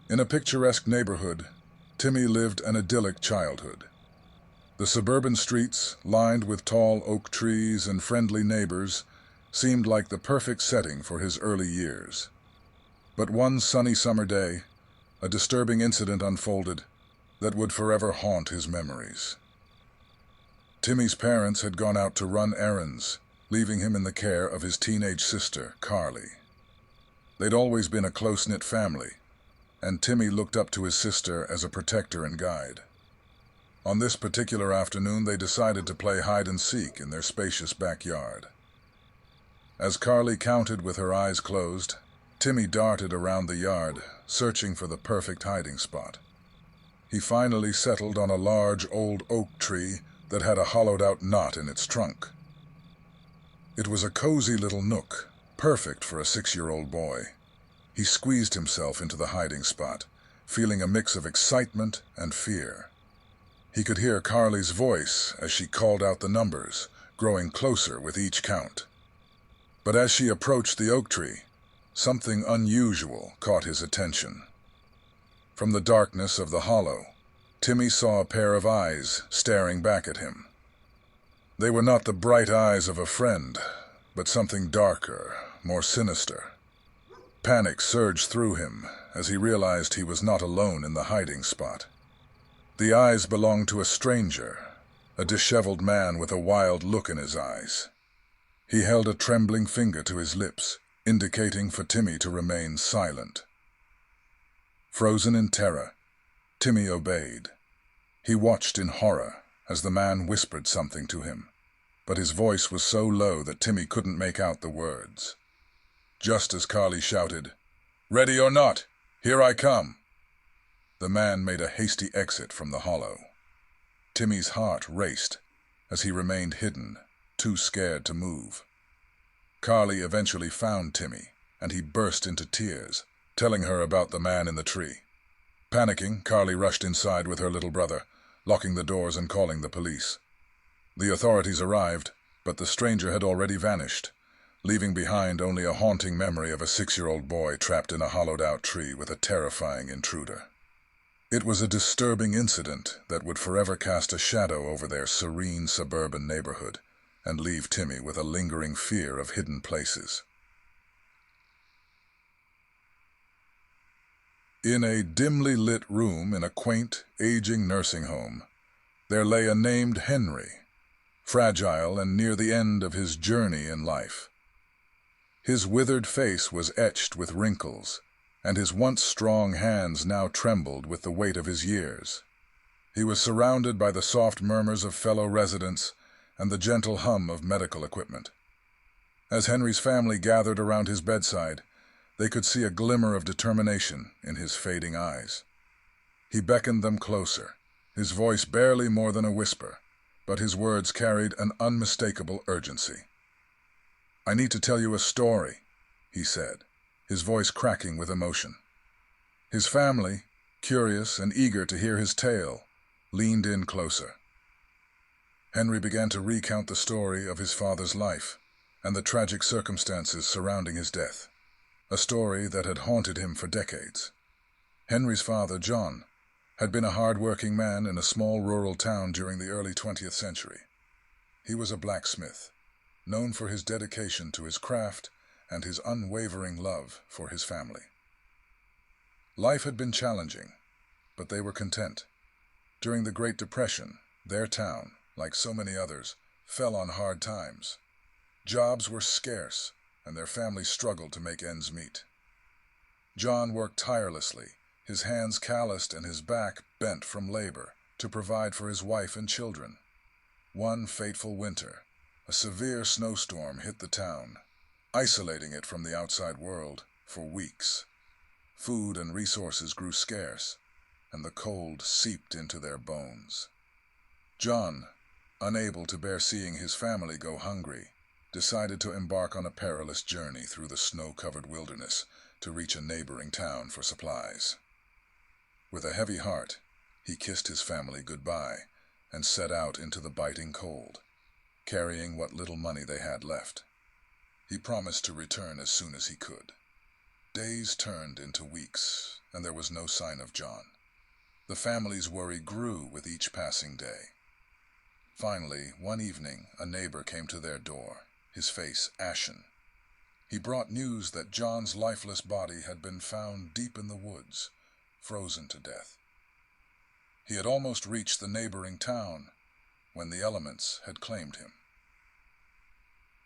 In a picturesque neighborhood, Timmy lived an idyllic childhood. The suburban streets, lined with tall oak trees and friendly neighbors, seemed like the perfect setting for his early years. But one sunny summer day, a disturbing incident unfolded that would forever haunt his memories. Timmy's parents had gone out to run errands, leaving him in the care of his teenage sister, Carly. They'd always been a close-knit family, and Timmy looked up to his sister as a protector and guide. On this particular afternoon, they decided to play hide-and-seek in their spacious backyard. As Carly counted with her eyes closed, Timmy darted around the yard, searching for the perfect hiding spot. He finally settled on a large old oak tree that had a hollowed-out knot in its trunk. It was a cozy little nook, perfect for a 6-year-old boy. He squeezed himself into the hiding spot, feeling a mix of excitement and fear. He could hear Carly's voice as she called out the numbers, growing closer with each count. But as she approached the oak tree, something unusual caught his attention. From the darkness of the hollow, Timmy saw a pair of eyes staring back at him. They were not the bright eyes of a friend, but something darker, more sinister. Panic surged through him as he realized he was not alone in the hiding spot. The eyes belonged to a stranger, a disheveled man with a wild look in his eyes. He held a trembling finger to his lips, indicating for Timmy to remain silent. Frozen in terror, Timmy obeyed. He watched in horror as the man whispered something to him, but his voice was so low that Timmy couldn't make out the words. Just as Carly shouted, "Ready or not, here I come!" the man made a hasty exit from the hollow. Timmy's heart raced as he remained hidden, too scared to move. Carly eventually found Timmy, and he burst into tears, telling her about the man in the tree. Panicking, Carly rushed inside with her little brother, locking the doors and calling the police. The authorities arrived, but the stranger had already vanished, leaving behind only a haunting memory of a 6-year-old boy trapped in a hollowed-out tree with a terrifying intruder. It was a disturbing incident that would forever cast a shadow over their serene suburban neighborhood and leave Timmy with a lingering fear of hidden places. In a dimly lit room in a quaint, aging nursing home, there lay a named Henry, fragile and near the end of his journey in life. His withered face was etched with wrinkles, and his once strong hands now trembled with the weight of his years. He was surrounded by the soft murmurs of fellow residents and the gentle hum of medical equipment. As Henry's family gathered around his bedside, they could see a glimmer of determination in his fading eyes. He beckoned them closer, his voice barely more than a whisper, but his words carried an unmistakable urgency. "I need to tell you a story," he said, his voice cracking with emotion. His family, curious and eager to hear his tale, leaned in closer. Henry began to recount the story of his father's life and the tragic circumstances surrounding his death, a story that had haunted him for decades. Henry's father, John, had been a hard-working man in a small rural town during the early 20th century. He was a blacksmith, known for his dedication to his craft and his unwavering love for his family. Life had been challenging, but they were content. During the Great Depression, their town, like so many others, fell on hard times. Jobs were scarce, and their family struggled to make ends meet. John worked tirelessly, his hands calloused and his back bent from labor, to provide for his wife and children. One fateful winter, a severe snowstorm hit the town, isolating it from the outside world for weeks. Food and resources grew scarce, and the cold seeped into their bones. John, unable to bear seeing his family go hungry, decided to embark on a perilous journey through the snow-covered wilderness to reach a neighboring town for supplies. With a heavy heart, he kissed his family goodbye and set out into the biting cold, carrying what little money they had left. He promised to return as soon as he could. Days turned into weeks, and there was no sign of John. The family's worry grew with each passing day. Finally, one evening, a neighbor came to their door, his face ashen. He brought news that John's lifeless body had been found deep in the woods, frozen to death. He had almost reached the neighboring town when the elements had claimed him.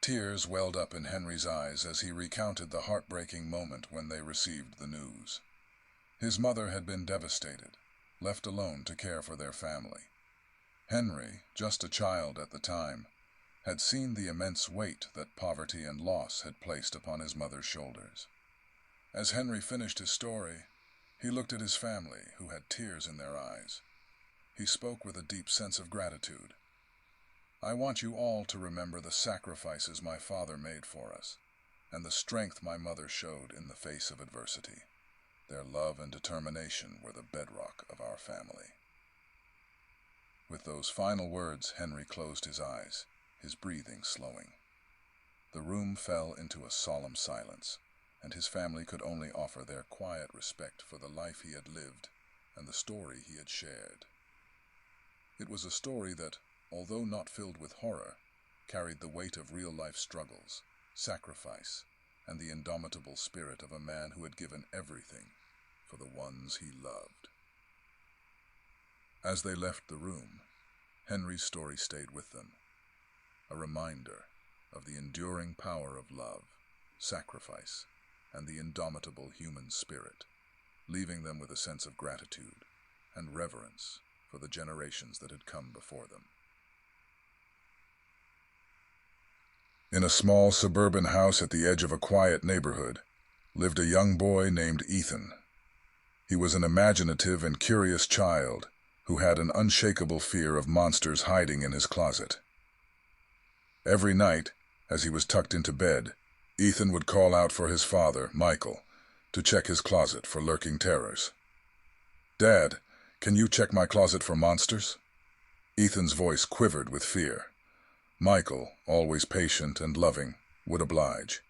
Tears welled up in Henry's eyes as he recounted the heartbreaking moment when they received the news. His mother had been devastated, left alone to care for their family. Henry, just a child at the time, had seen the immense weight that poverty and loss had placed upon his mother's shoulders. As Henry finished his story, he looked at his family, who had tears in their eyes. He spoke with a deep sense of gratitude. "I want you all to remember the sacrifices my father made for us, and the strength my mother showed in the face of adversity. Their love and determination were the bedrock of our family." With those final words, Henry closed his eyes, his breathing slowing. The room fell into a solemn silence, and his family could only offer their quiet respect for the life he had lived and the story he had shared. It was a story that, although not filled with horror, carried the weight of real-life struggles, sacrifice, and the indomitable spirit of a man who had given everything for the ones he loved. As they left the room, Henry's story stayed with them, a reminder of the enduring power of love, sacrifice, and the indomitable human spirit, leaving them with a sense of gratitude and reverence for the generations that had come before them. In a small suburban house at the edge of a quiet neighborhood lived a young boy named Ethan. He was an imaginative and curious child who had an unshakable fear of monsters hiding in his closet. Every night, as he was tucked into bed, Ethan would call out for his father, Michael, to check his closet for lurking terrors. "Dad, can you check my closet for monsters?" Ethan's voice quivered with fear. Michael, always patient and loving, would oblige.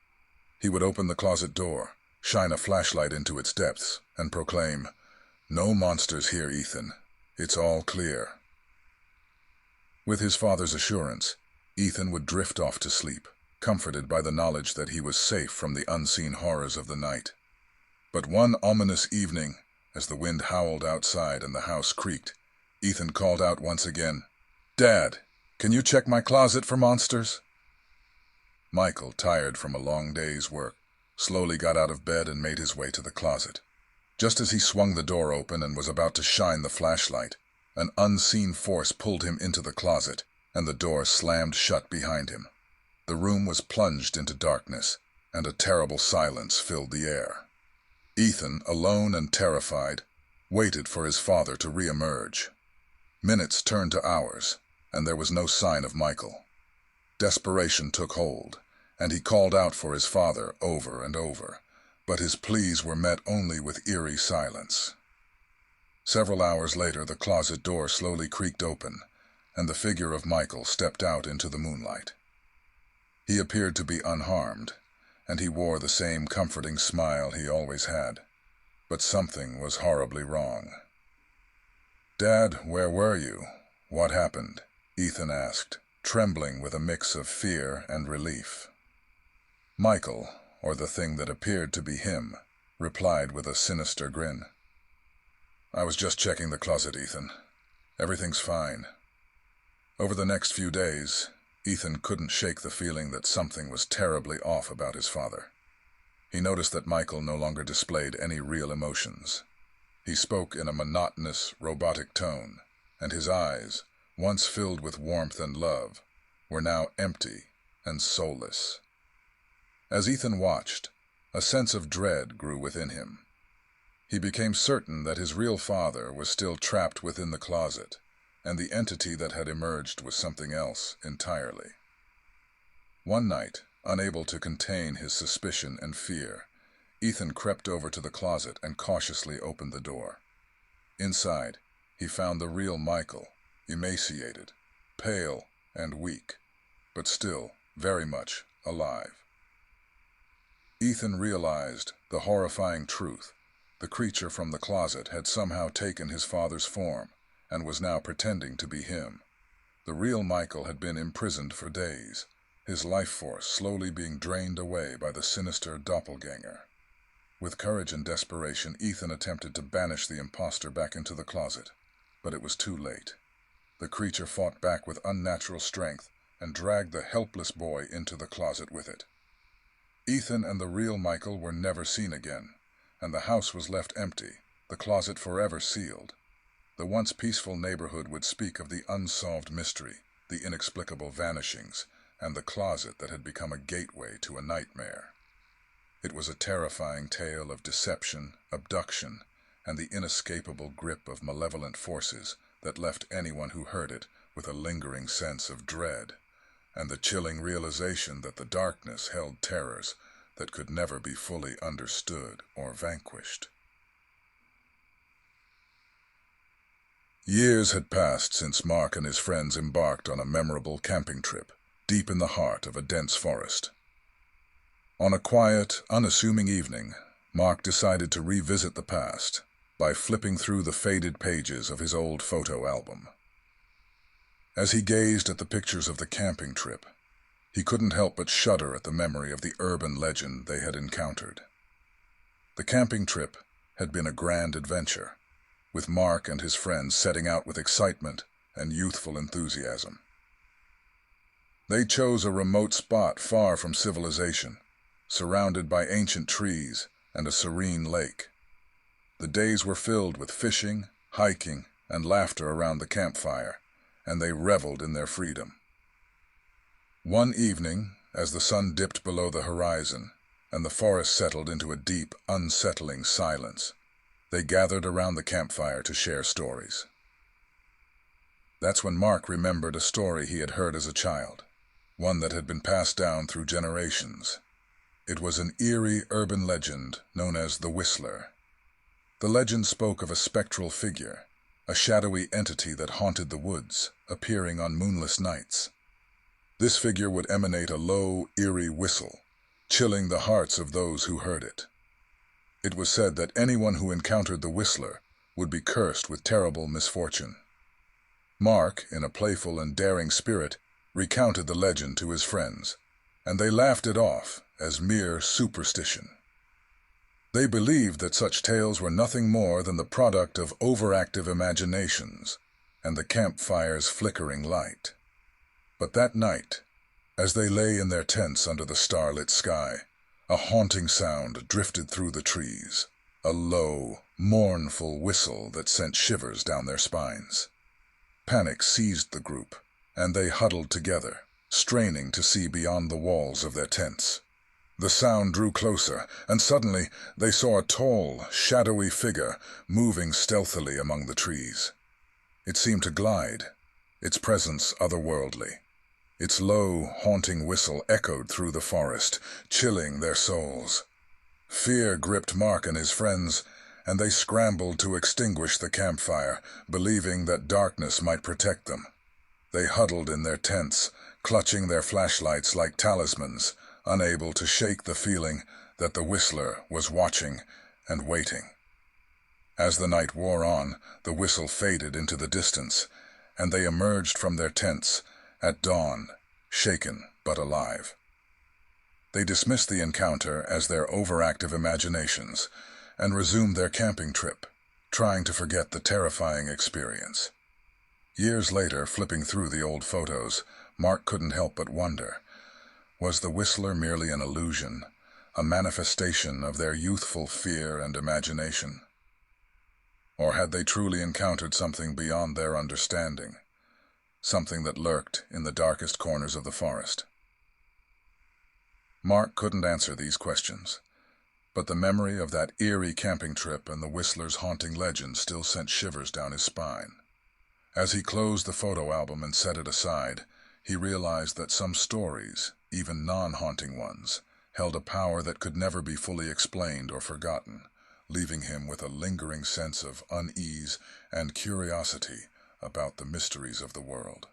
He would open the closet door, shine a flashlight into its depths, and proclaim, "No monsters here, Ethan. It's all clear." With his father's assurance, Ethan would drift off to sleep, comforted by the knowledge that he was safe from the unseen horrors of the night. But one ominous evening, as the wind howled outside and the house creaked, Ethan called out once again, "Dad, can you check my closet for monsters?" Michael, tired from a long day's work, slowly got out of bed and made his way to the closet. Just as he swung the door open and was about to shine the flashlight, an unseen force pulled him into the closet, and the door slammed shut behind him. The room was plunged into darkness, and a terrible silence filled the air. Ethan, alone and terrified, waited for his father to re-emerge. Minutes turned to hours, and there was no sign of Michael. Desperation took hold, and he called out for his father over and over, but his pleas were met only with eerie silence. Several hours later, the closet door slowly creaked open, and the figure of Michael stepped out into the moonlight. He appeared to be unharmed, and he wore the same comforting smile he always had. But something was horribly wrong. "Dad, where were you? What happened?" Ethan asked, trembling with a mix of fear and relief. Michael, or the thing that appeared to be him, replied with a sinister grin. "I was just checking the closet, Ethan. Everything's fine." Over the next few days, Ethan couldn't shake the feeling that something was terribly off about his father. He noticed that Michael no longer displayed any real emotions. He spoke in a monotonous, robotic tone, and his eyes, once filled with warmth and love, were now empty and soulless. As Ethan watched, a sense of dread grew within him. He became certain that his real father was still trapped within the closet, and the entity that had emerged was something else entirely. One night, unable to contain his suspicion and fear, Ethan crept over to the closet and cautiously opened the door. Inside, he found the real Michael, emaciated, pale, and weak, but still very much alive. Ethan realized the horrifying truth. The creature from the closet had somehow taken his father's form and was now pretending to be him. The real Michael had been imprisoned for days, his life force slowly being drained away by the sinister doppelganger. With courage and desperation, Ethan attempted to banish the imposter back into the closet, but it was too late. The creature fought back with unnatural strength and dragged the helpless boy into the closet with it. Ethan and the real Michael were never seen again, and the house was left empty, the closet forever sealed. The once peaceful neighborhood would speak of the unsolved mystery, the inexplicable vanishings, and the closet that had become a gateway to a nightmare. It was a terrifying tale of deception, abduction, and the inescapable grip of malevolent forces that left anyone who heard it with a lingering sense of dread, and the chilling realization that the darkness held terrors that could never be fully understood or vanquished. Years had passed since Mark and his friends embarked on a memorable camping trip, deep in the heart of a dense forest. On a quiet, unassuming evening, Mark decided to revisit the past by flipping through the faded pages of his old photo album. As he gazed at the pictures of the camping trip, he couldn't help but shudder at the memory of the urban legend they had encountered. The camping trip had been a grand adventure, with Mark and his friends setting out with excitement and youthful enthusiasm. They chose a remote spot far from civilization, surrounded by ancient trees and a serene lake. The days were filled with fishing, hiking, and laughter around the campfire, and they reveled in their freedom. One evening, as the sun dipped below the horizon and the forest settled into a deep, unsettling silence, they gathered around the campfire to share stories. That's when Mark remembered a story he had heard as a child, one that had been passed down through generations. It was an eerie urban legend known as the Whistler. The legend spoke of a spectral figure, a shadowy entity that haunted the woods, appearing on moonless nights. This figure would emanate a low, eerie whistle, chilling the hearts of those who heard it. It was said that anyone who encountered the Whistler would be cursed with terrible misfortune. Mark, in a playful and daring spirit, recounted the legend to his friends, and they laughed it off as mere superstition. They believed that such tales were nothing more than the product of overactive imaginations and the campfire's flickering light. But that night, as they lay in their tents under the starlit sky, a haunting sound drifted through the trees, a low, mournful whistle that sent shivers down their spines. Panic seized the group, and they huddled together, straining to see beyond the walls of their tents. The sound drew closer, and suddenly they saw a tall, shadowy figure moving stealthily among the trees. It seemed to glide, its presence otherworldly. Its low, haunting whistle echoed through the forest, chilling their souls. Fear gripped Mark and his friends, and they scrambled to extinguish the campfire, believing that darkness might protect them. They huddled in their tents, clutching their flashlights like talismans, unable to shake the feeling that the Whistler was watching and waiting. As the night wore on, the whistle faded into the distance, and they emerged from their tents at dawn, shaken but alive. They dismissed the encounter as their overactive imaginations and resumed their camping trip, trying to forget the terrifying experience. Years later, flipping through the old photos, Mark couldn't help but wonder, was the Whistler merely an illusion, a manifestation of their youthful fear and imagination? Or had they truly encountered something beyond their understanding? Something that lurked in the darkest corners of the forest. Mark couldn't answer these questions, but the memory of that eerie camping trip and the Whistler's haunting legend still sent shivers down his spine. As he closed the photo album and set it aside, he realized that some stories, even non-haunting ones, held a power that could never be fully explained or forgotten, leaving him with a lingering sense of unease and curiosity about the mysteries of the world.